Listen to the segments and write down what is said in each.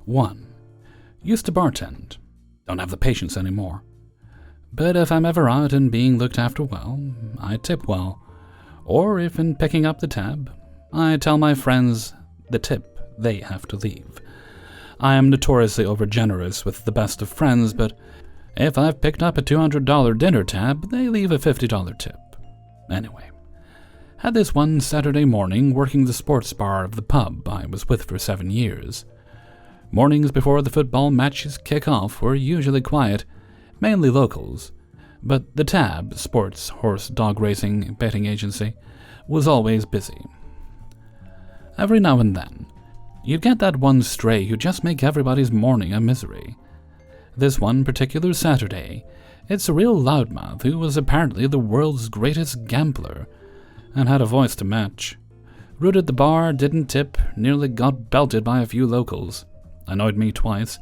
1. Used to bartend. Don't have the patience anymore. But if I'm ever out and being looked after well, I tip well. Or if in picking up the tab, I tell my friends the tip they have to leave. I am notoriously overgenerous with the best of friends, but if I've picked up a $200 dinner tab, they leave a $50 tip. Anyway, had this one Saturday morning working the sports bar of the pub I was with for 7 years. Mornings before the football matches kick off were usually quiet, mainly locals, but the tab, sports, horse, dog racing, betting agency, was always busy. Every now and then, you'd get that one stray who'd just make everybody's morning a misery. This one particular Saturday, it's a real loudmouth who was apparently the world's greatest gambler, and had a voice to match. Rooted the bar, didn't tip, nearly got belted by a few locals, annoyed me twice,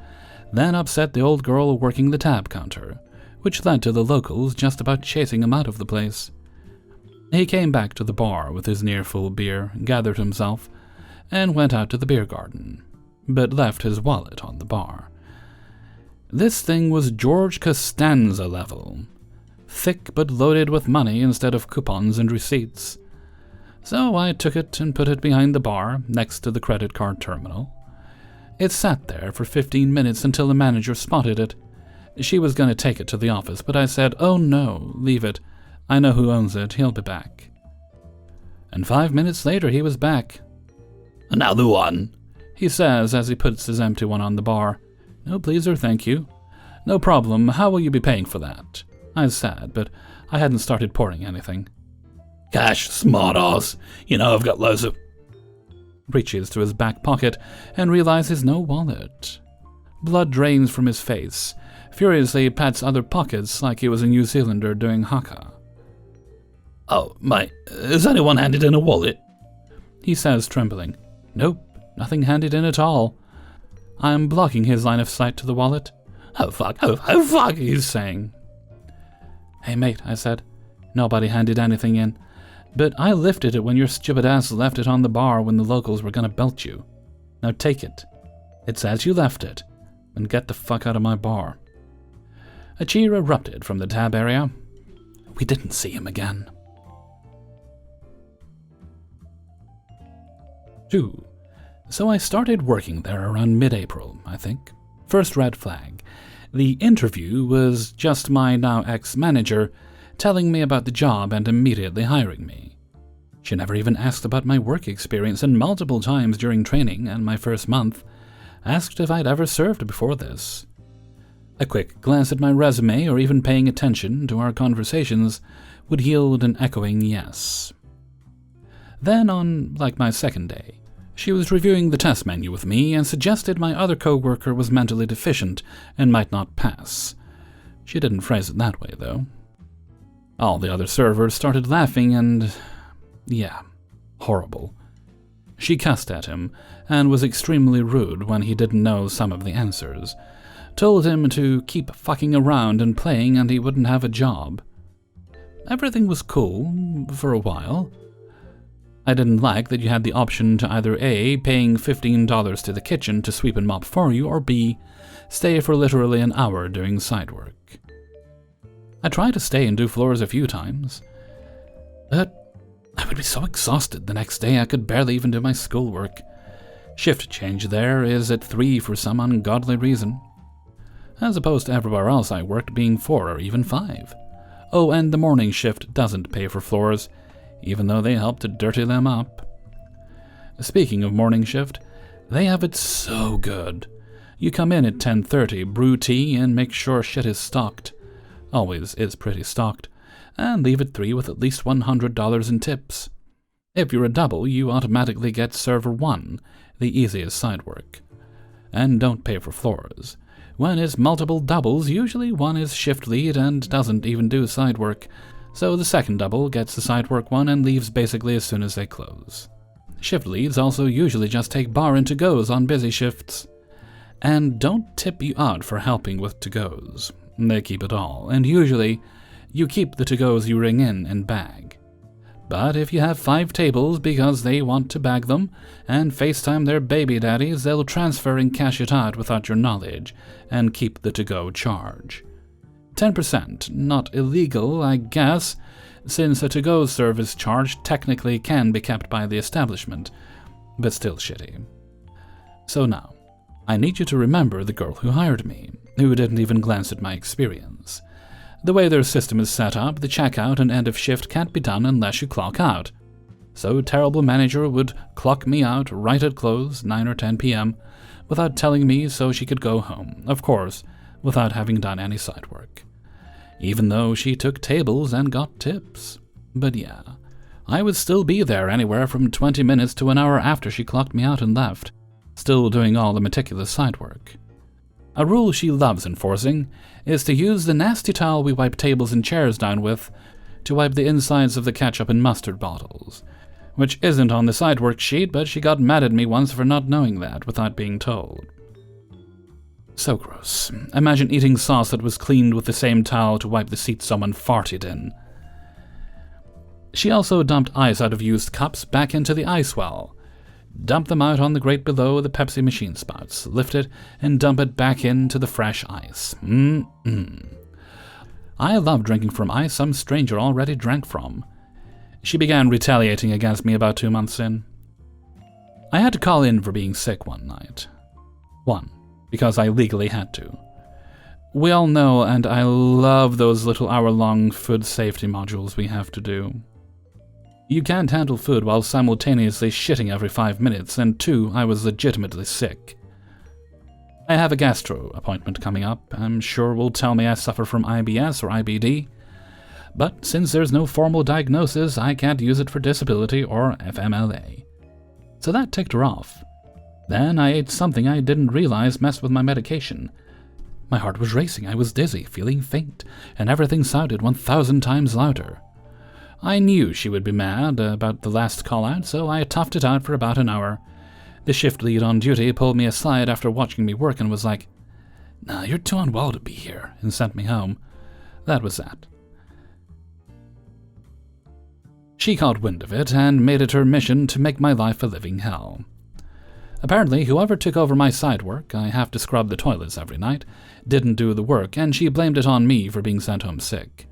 then upset the old girl working the tab counter, which led to the locals just about chasing him out of the place. He came back to the bar with his near-full beer, gathered himself, and went out to the beer garden, but left his wallet on the bar. This thing was George Costanza level, thick but loaded with money instead of coupons and receipts. So I took it and put it behind the bar, next to the credit card terminal. It sat there for 15 minutes until the manager spotted it. She was going to take it to the office, but I said, "Oh no, leave it. I know who owns it, he'll be back." And 5 minutes later he was back. "Another one," he says as he puts his empty one on the bar. "No, please or thank you." "No problem, how will you be paying for that?" I said, but I hadn't started pouring anything. "Cash, smart ass. You know I've got loads of..." Reaches to his back pocket and realizes no wallet. Blood drains from his face. Furiously pats other pockets like he was a New Zealander doing haka. "Oh, mate, has anyone handed in a wallet?" he says, trembling. "Nope, nothing handed in at all." I'm blocking his line of sight to the wallet. Oh fuck, he's saying. "Hey mate," I said. "Nobody handed anything in. But I lifted it when your stupid ass left it on the bar when the locals were gonna belt you. Now take it. It's as you left it. And get the fuck out of my bar." A cheer erupted from the tab area. We didn't see him again. 2. So I started working there around mid-April, I think. First red flag. The interview was just my now ex-manager telling me about the job and immediately hiring me. She never even asked about my work experience, and multiple times during training and my first month asked if I'd ever served before this. A quick glance at my resume or even paying attention to our conversations would yield an echoing yes. Then on, my second day, she was reviewing the test menu with me and suggested my other co-worker was mentally deficient and might not pass. She didn't phrase it that way, though. All the other servers started laughing and... yeah, horrible. She cussed at him and was extremely rude when he didn't know some of the answers. Told him to keep fucking around and playing and he wouldn't have a job. Everything was cool for a while. I didn't like that you had the option to either A, paying $15 to the kitchen to sweep and mop for you, or B, stay for literally an hour doing side work. I tried to stay and do floors a few times, but I would be so exhausted the next day I could barely even do my schoolwork. Shift change there is at 3 for some ungodly reason, as opposed to everywhere else I worked being 4 or even 5. Oh, and the morning shift doesn't pay for floors, even though they help to dirty them up. Speaking of morning shift, they have it so good. You come in at 10:30, brew tea, and make sure shit is stocked. Always is pretty stocked. And leave at 3 with at least $100 in tips. If you're a double, you automatically get server 1, the easiest side work. And don't pay for floors. When it's multiple doubles, usually one is shift lead and doesn't even do side work, so the second double gets the side work one and leaves basically as soon as they close. Shift leads also usually just take bar and to-goes on busy shifts. And don't tip you out for helping with to-goes. They keep it all, and usually you keep the to-goes you ring in and bag. But if you have 5 tables because they want to bag them and FaceTime their baby daddies, they'll transfer and cash it out without your knowledge and keep the to-go charge. 10%, not illegal, I guess, since a to-go service charge technically can be kept by the establishment, but still shitty. So now, I need you to remember the girl who hired me, who didn't even glance at my experience. The way their system is set up, the checkout and end of shift can't be done unless you clock out. So terrible manager would clock me out right at close, 9 or 10 p.m., without telling me so she could go home, of course, without having done any side work. Even though she took tables and got tips. But yeah, I would still be there anywhere from 20 minutes to an hour after she clocked me out and left, still doing all the meticulous side work. A rule she loves enforcing is to use the nasty towel we wipe tables and chairs down with to wipe the insides of the ketchup and mustard bottles, which isn't on the side work sheet, but she got mad at me once for not knowing that without being told. So gross. Imagine eating sauce that was cleaned with the same towel to wipe the seat someone farted in. She also dumped ice out of used cups back into the ice well. Dump them out on the grate below the Pepsi machine spouts, lift it, and dump it back into the fresh ice. I love drinking from ice some stranger already drank from. She began retaliating against me about 2 months in. I had to call in for being sick one night. 1. Because I legally had to. We all know, and I love those little hour-long food safety modules we have to do. You can't handle food while simultaneously shitting every 5 minutes, and 2, I was legitimately sick. I have a gastro appointment coming up. I'm sure will tell me I suffer from IBS or IBD. But since there's no formal diagnosis, I can't use it for disability or FMLA. So that ticked her off. Then I ate something I didn't realize messed with my medication. My heart was racing, I was dizzy, feeling faint, and everything sounded 1,000 times louder. I knew she would be mad about the last call-out, so I toughed it out for about an hour. The shift lead on duty pulled me aside after watching me work and was like, "Nah, you're too unwell to be here," and sent me home. That was that. She caught wind of it and made it her mission to make my life a living hell. Apparently, whoever took over my side work, I have to scrub the toilets every night, didn't do the work, and she blamed it on me for being sent home sick.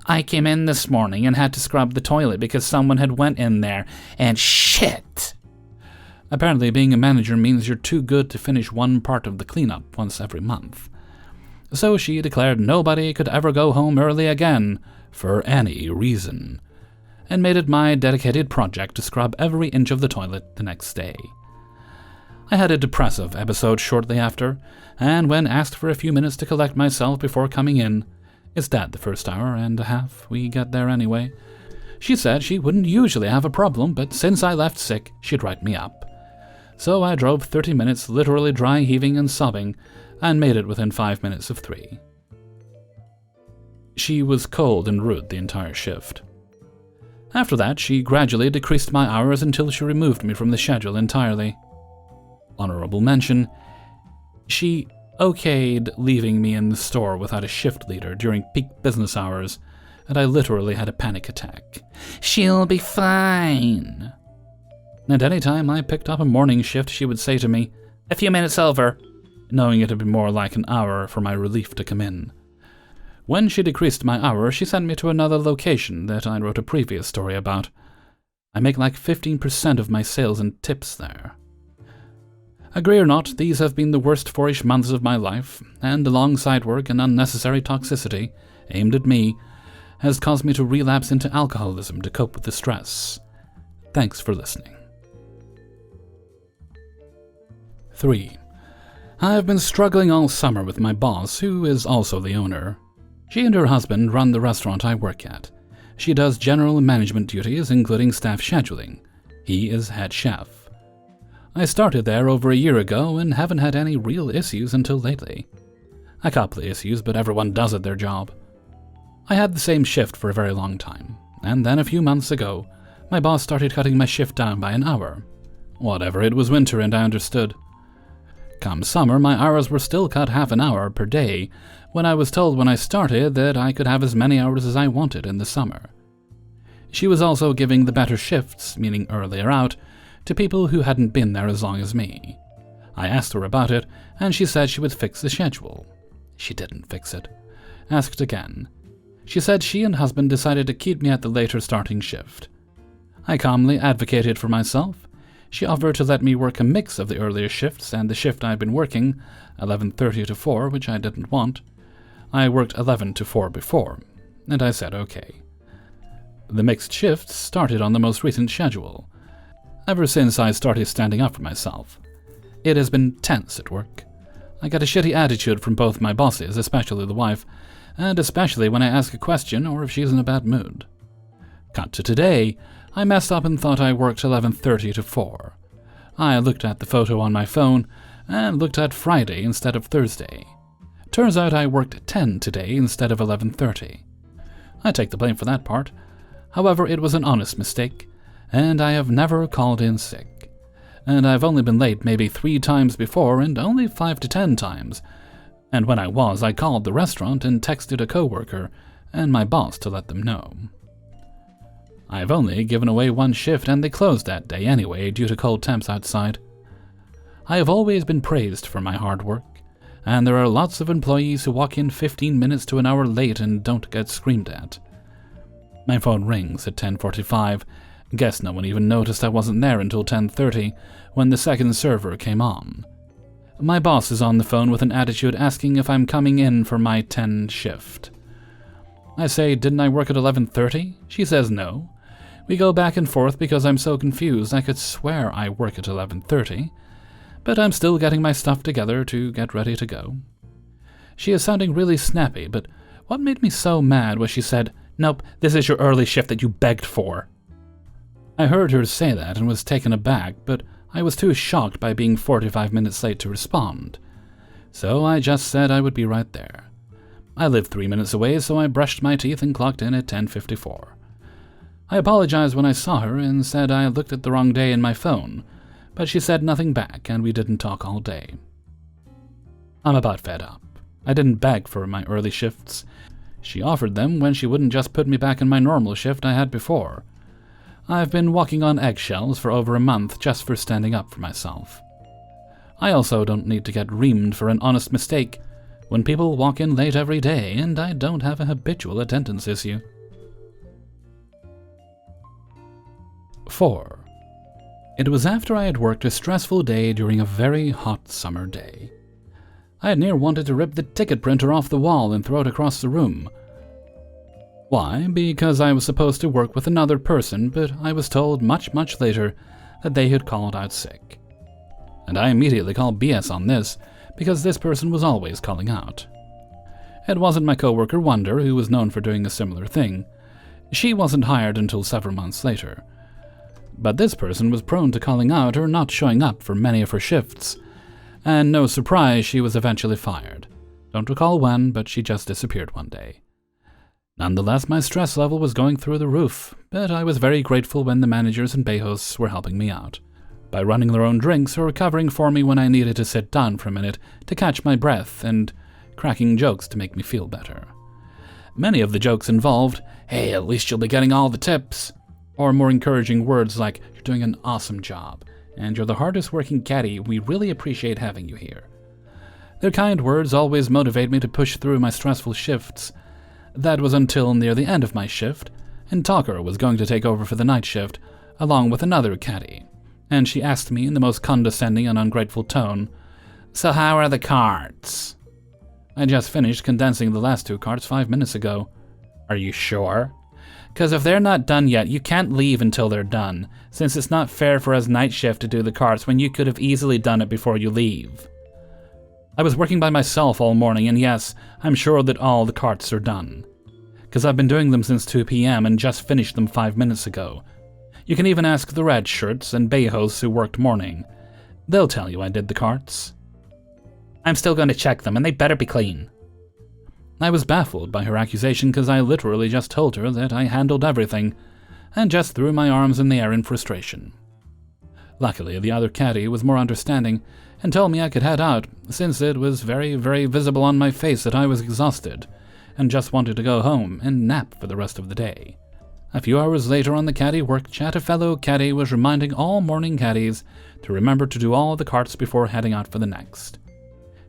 "I came in this morning and had to scrub the toilet because someone had went in there, and shit!" Apparently, being a manager means you're too good to finish one part of the cleanup once every month. So she declared nobody could ever go home early again, for any reason, and made it my dedicated project to scrub every inch of the toilet the next day. I had a depressive episode shortly after, and when asked for a few minutes to collect myself before coming in, "Is that the first hour and a half we get there anyway?" She said she wouldn't usually have a problem, but since I left sick, she'd write me up. So I drove 30 minutes literally dry heaving and sobbing, and made it within 5 minutes of 3. She was cold and rude the entire shift. After that, she gradually decreased my hours until she removed me from the schedule entirely. Honorable mention, she okayed leaving me in the store without a shift leader during peak business hours, and I literally had a panic attack. "She'll be fine." And any time I picked up a morning shift, she would say to me, "A few minutes over," knowing it would be more like an hour for my relief to come in. When she decreased my hours, she sent me to another location that I wrote a previous story about. I make like 15% of my sales in tips there. Agree or not, these have been the worst 4-ish months of my life, and the long side work and unnecessary toxicity, aimed at me, has caused me to relapse into alcoholism to cope with the stress. Thanks for listening. 3. I have been struggling all summer with my boss, who is also the owner. She and her husband run the restaurant I work at. She does general management duties, including staff scheduling. He is head chef. I started there over a year ago and haven't had any real issues until lately. A couple of issues, but everyone does at their job. I had the same shift for a very long time, and then a few months ago, my boss started cutting my shift down by an hour. Whatever, it was winter and I understood. Come summer, my hours were still cut half an hour per day, when I was told when I started that I could have as many hours as I wanted in the summer. She was also giving the better shifts, meaning earlier out, to people who hadn't been there as long as me. I asked her about it, and she said she would fix the schedule. She didn't fix it. Asked again. She said she and husband decided to keep me at the later starting shift. I calmly advocated for myself. She offered to let me work a mix of the earlier shifts and the shift I'd been working, 11:30 to 4, which I didn't want. I worked 11 to 4 before, and I said okay. The mixed shifts started on the most recent schedule. Ever since I started standing up for myself, it has been tense at work. I get a shitty attitude from both my bosses, especially the wife, and especially when I ask a question or if she's in a bad mood. Cut to today, I messed up and thought I worked 11:30 to 4. I looked at the photo on my phone and looked at Friday instead of Thursday. Turns out I worked 10 today instead of 11:30. I take the blame for that part. However, it was an honest mistake, and I have never called in sick. And I've only been late maybe 3 times before and only 5 to 10 times. And when I was, I called the restaurant and texted a coworker and my boss to let them know. I've only given away 1 shift and they closed that day anyway due to cold temps outside. I have always been praised for my hard work, and there are lots of employees who walk in 15 minutes to an hour late and don't get screamed at. My phone rings at 10:45. Guess no one even noticed I wasn't there until 10:30 when the second server came on. My boss is on the phone with an attitude asking if I'm coming in for my 10 shift. I say, didn't I work at 11:30? She says no. We go back and forth because I'm so confused I could swear I work at 11:30, but I'm still getting my stuff together to get ready to go. She is sounding really snappy, but what made me so mad was she said, "Nope, this is your early shift that you begged for." I heard her say that and was taken aback, but I was too shocked by being 45 minutes late to respond. So I just said I would be right there. I lived 3 minutes away, so I brushed my teeth and clocked in at 10:54. I apologized when I saw her and said I looked at the wrong day in my phone, but she said nothing back and we didn't talk all day. I'm about fed up. I didn't beg for my early shifts. She offered them when she wouldn't just put me back in my normal shift I had before. I've been walking on eggshells for over a month just for standing up for myself. I also don't need to get reamed for an honest mistake when people walk in late every day and I don't have a habitual attendance issue. 4. It was after I had worked a stressful day during a very hot summer day. I had near wanted to rip the ticket printer off the wall and throw it across the room. Why? Because I was supposed to work with another person, but I was told much later that they had called out sick. And I immediately called BS on this, because this person was always calling out. It wasn't my coworker Wonder, who was known for doing a similar thing. She wasn't hired until several months later. But this person was prone to calling out or not showing up for many of her shifts, and no surprise she was eventually fired. Don't recall when, but she just disappeared one day. Nonetheless, my stress level was going through the roof, but I was very grateful when the managers and bay hosts were helping me out, by running their own drinks or covering for me when I needed to sit down for a minute to catch my breath and cracking jokes to make me feel better. Many of the jokes involved, "Hey, at least you'll be getting all the tips," or more encouraging words like, "You're doing an awesome job," and "You're the hardest working caddy, we really appreciate having you here." Their kind words always motivate me to push through my stressful shifts. That was until near the end of my shift, and Talker was going to take over for the night shift, along with another caddy, and she asked me in the most condescending and ungrateful tone, "So how are the cards?" I just finished condensing the last 2 cards 5 minutes ago. "Are you sure? 'Cause if they're not done yet, you can't leave until they're done, since it's not fair for us night shift to do the cards when you could have easily done it before you leave." I was working by myself all morning, and yes, I'm sure that all the carts are done. 'Cause I've been doing them since 2 p.m. and just finished them 5 minutes ago. You can even ask the red shirts and bay hosts who worked morning. They'll tell you I did the carts. "I'm still going to check them, and they better be clean." I was baffled by her accusation because I literally just told her that I handled everything, and just threw my arms in the air in frustration. Luckily, the other caddy was more understanding and told me I could head out, since it was very visible on my face that I was exhausted and just wanted to go home and nap for the rest of the day. A few hours later on the caddy work chat, a fellow caddy was reminding all morning caddies to remember to do all the carts before heading out for the next.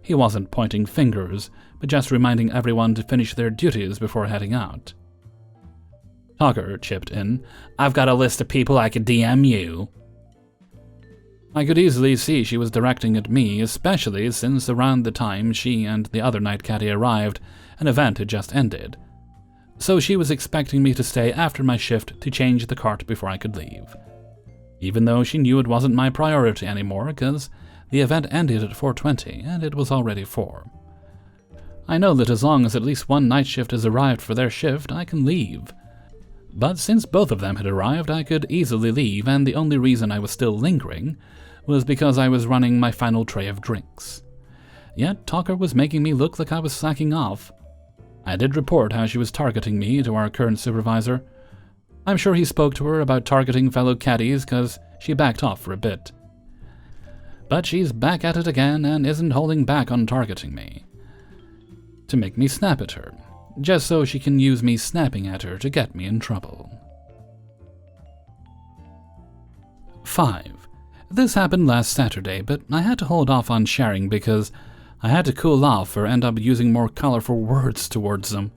He wasn't pointing fingers, but just reminding everyone to finish their duties before heading out. Tucker chipped in, "I've got a list of people I could DM you." I could easily see she was directing at me, especially since around the time she and the other night caddy arrived, an event had just ended. So she was expecting me to stay after my shift to change the cart before I could leave. Even though she knew it wasn't my priority anymore, because the event ended at 4:20 and it was already 4. I know that as long as at least one night shift has arrived for their shift, I can leave. But since both of them had arrived, I could easily leave, and the only reason I was still lingering was because I was running my final tray of drinks. Yet Tucker was making me look like I was slacking off. I did report how she was targeting me to our current supervisor. I'm sure he spoke to her about targeting fellow caddies because she backed off for a bit. But she's back at it again and isn't holding back on targeting me. To make me snap at her, just so she can use me snapping at her to get me in trouble. 5. This happened last Saturday, but I had to hold off on sharing because I had to cool off or end up using more colorful words towards them.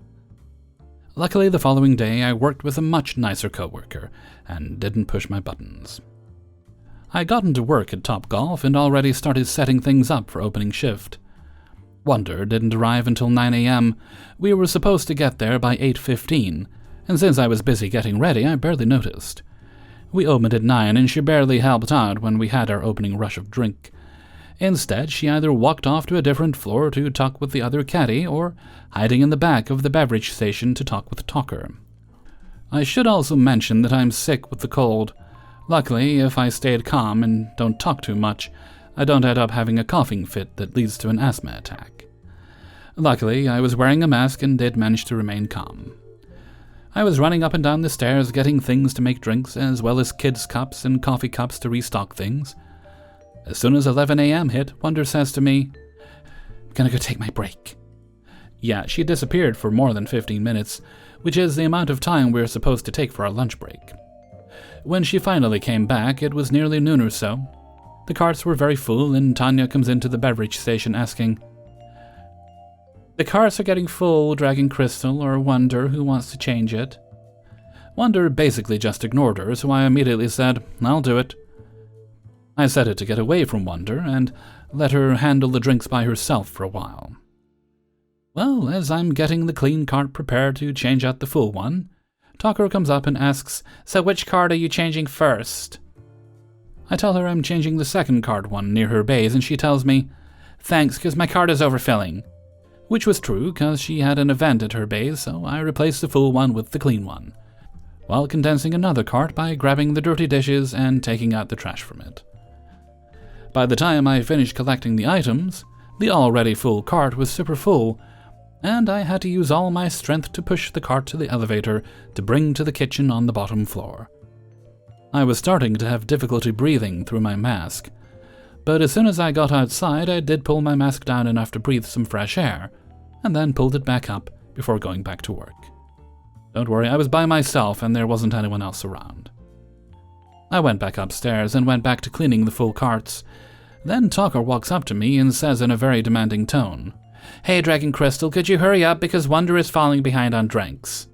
Luckily, the following day I worked with a much nicer coworker and didn't push my buttons. I got into work at Topgolf and already started setting things up for opening shift. Wonder didn't arrive until 9 a.m. We were supposed to get there by 8:15, and since I was busy getting ready, I barely noticed. We opened at 9 and she barely helped out when we had our opening rush of drink. Instead, she either walked off to a different floor to talk with the other caddy or hiding in the back of the beverage station to talk with Tucker. I should also mention that I'm sick with the cold. Luckily, if I stayed calm and don't talk too much, I don't end up having a coughing fit that leads to an asthma attack. Luckily, I was wearing a mask and did manage to remain calm. I was running up and down the stairs getting things to make drinks, as well as kids' cups and coffee cups to restock things. As soon as 11 a.m. hit, Wonder says to me, "I'm gonna go take my break." Yeah, she disappeared for more than 15 minutes, which is the amount of time we're supposed to take for our lunch break. When she finally came back, it was nearly noon or so. The carts were very full, and Tanya comes into the beverage station asking, "The carts are getting full, Dragon Crystal, or Wonder, who wants to change it?" Wonder basically just ignored her, so I immediately said, "I'll do it." I said it to get away from Wonder and let her handle the drinks by herself for a while. Well, as I'm getting the clean cart prepared to change out the full one, Tucker comes up and asks, "So which cart are you changing first?" I tell her I'm changing the second cart one near her bays, and she tells me, "Thanks, 'cause my cart is overfilling." Which was true, 'cause she had an event at her bays, so I replaced the full one with the clean one, while condensing another cart by grabbing the dirty dishes and taking out the trash from it. By the time I finished collecting the items, the already full cart was super full, and I had to use all my strength to push the cart to the elevator to bring to the kitchen on the bottom floor. I was starting to have difficulty breathing through my mask, but as soon as I got outside, I did pull my mask down enough to breathe some fresh air, and then pulled it back up before going back to work. Don't worry, I was by myself and there wasn't anyone else around. I went back upstairs and went back to cleaning the full carts. Then Tucker walks up to me and says in a very demanding tone, "Hey, Dragon Crystal, could you hurry up because Wonder is falling behind on drinks?"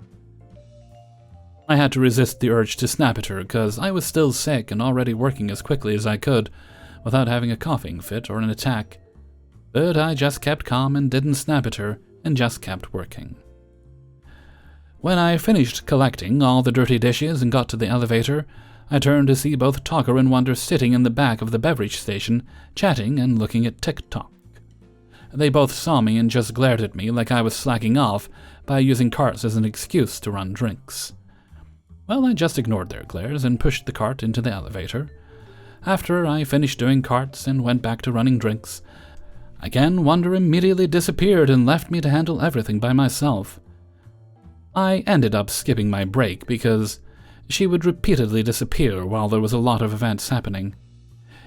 I had to resist the urge to snap at her because I was still sick and already working as quickly as I could without having a coughing fit or an attack. But I just kept calm and didn't snap at her and just kept working. When I finished collecting all the dirty dishes and got to the elevator, I turned to see both Tucker and Wonder sitting in the back of the beverage station, chatting and looking at TikTok. They both saw me and just glared at me like I was slacking off by using carts as an excuse to run drinks. Well, I just ignored their glares and pushed the cart into the elevator. After I finished doing carts and went back to running drinks, again Wonder immediately disappeared and left me to handle everything by myself. I ended up skipping my break because she would repeatedly disappear while there was a lot of events happening.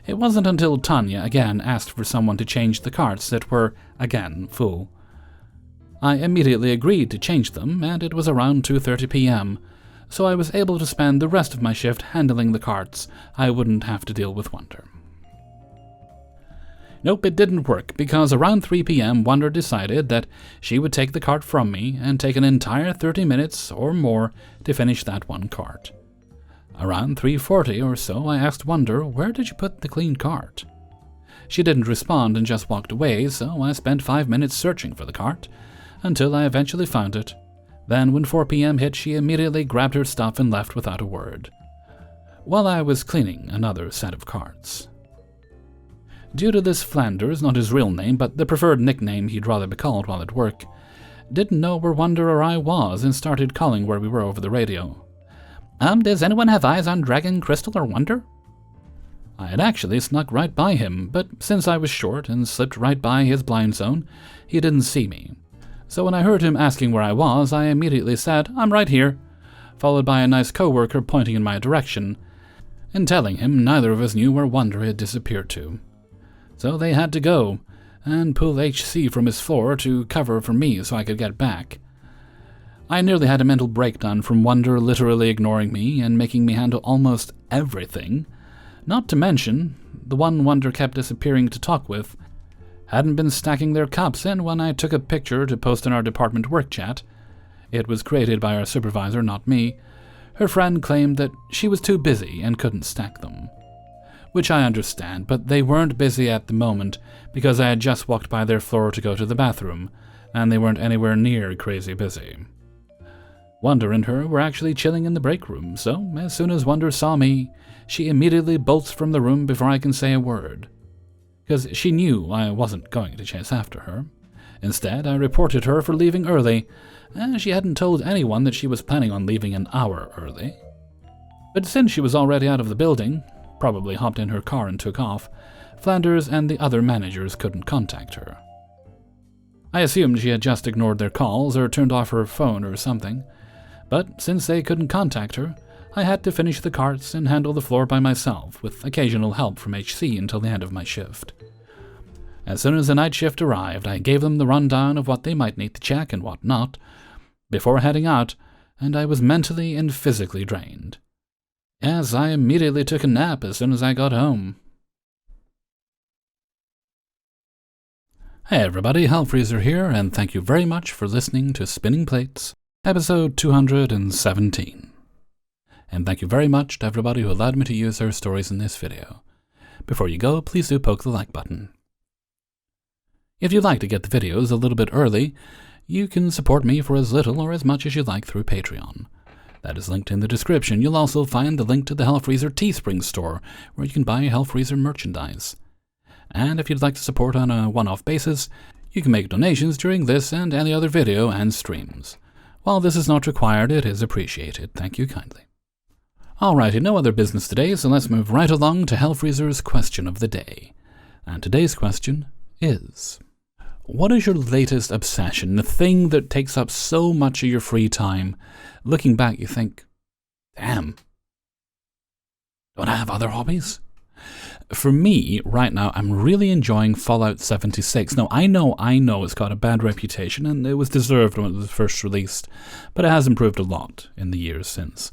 It wasn't until Tanya again asked for someone to change the carts that were, again, full. I immediately agreed to change them, and it was around 2:30 p.m., so I was able to spend the rest of my shift handling the carts. I wouldn't have to deal with Wonder. Nope, it didn't work, because around 3 p.m. Wonder decided that she would take the cart from me and take an entire 30 minutes or more to finish that one cart. Around 3:40 or so, I asked Wonder, "Where did you put the clean cart?" She didn't respond and just walked away, so I spent 5 minutes searching for the cart, until I eventually found it. Then when 4 p.m. hit, she immediately grabbed her stuff and left without a word, while I was cleaning another set of carts. Due to this, Flanders, not his real name, but the preferred nickname he'd rather be called while at work, didn't know where Wonder or I was and started calling where we were over the radio. Does anyone have eyes on Dragon, Crystal, or Wonder?" I had actually snuck right by him, but since I was short and slipped right by his blind zone, he didn't see me. So when I heard him asking where I was, I immediately said, "I'm right here," followed by a nice coworker pointing in my direction, and telling him neither of us knew where Wonder had disappeared to. So they had to go and pull HC from his floor to cover for me so I could get back. I nearly had a mental breakdown from Wonder literally ignoring me and making me handle almost everything. Not to mention, the one Wonder kept disappearing to talk with hadn't been stacking their cups, and when I took a picture to post in our department work chat — it was created by our supervisor, not me — her friend claimed that she was too busy and couldn't stack them. Which I understand, but they weren't busy at the moment because I had just walked by their floor to go to the bathroom, and they weren't anywhere near crazy busy. Wonder and her were actually chilling in the break room, so as soon as Wonder saw me, she immediately bolts from the room before I can say a word. Because she knew I wasn't going to chase after her. Instead, I reported her for leaving early, and she hadn't told anyone that she was planning on leaving an hour early. But since she was already out of the building, probably hopped in her car and took off, Flanders and the other managers couldn't contact her. I assumed she had just ignored their calls or turned off her phone or something, but since they couldn't contact her, I had to finish the carts and handle the floor by myself, with occasional help from HC until the end of my shift. As soon as the night shift arrived, I gave them the rundown of what they might need to check and what not, before heading out, and I was mentally and physically drained. Yes, I immediately took a nap as soon as I got home. Hey everybody, Hellfreezer here, and thank you very much for listening to Spinning Plates, episode 217. And thank you very much to everybody who allowed me to use their stories in this video. Before you go, please do poke the like button. If you'd like to get the videos a little bit early, you can support me for as little or as much as you like through Patreon. That is linked in the description. You'll also find the link to the Hellfreezer Teespring store, where you can buy Hellfreezer merchandise. And if you'd like to support on a one-off basis, you can make donations during this and any other video and streams. While this is not required, it is appreciated. Thank you kindly. Alrighty, no other business today, so let's move right along to Hellfreezer's question of the day. And today's question is: what is your latest obsession, the thing that takes up so much of your free time? Looking back, you think, damn, don't I have other hobbies? For me, right now, I'm really enjoying Fallout 76. Now, I know it's got a bad reputation, and it was deserved when it was first released, but it has improved a lot in the years since.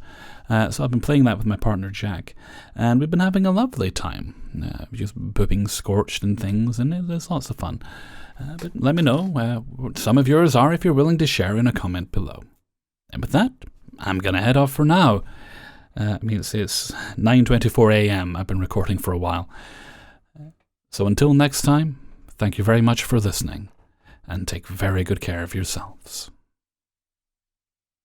So I've been playing that with my partner Jack, and we've been having a lovely time, just pooping scorched and things, and it's lots of fun. But let me know what some of yours are if you're willing to share in a comment below. And with that, I'm going to head off for now. It's 9:24 a.m. I've been recording for a while. So until next time, thank you very much for listening, and take very good care of yourselves.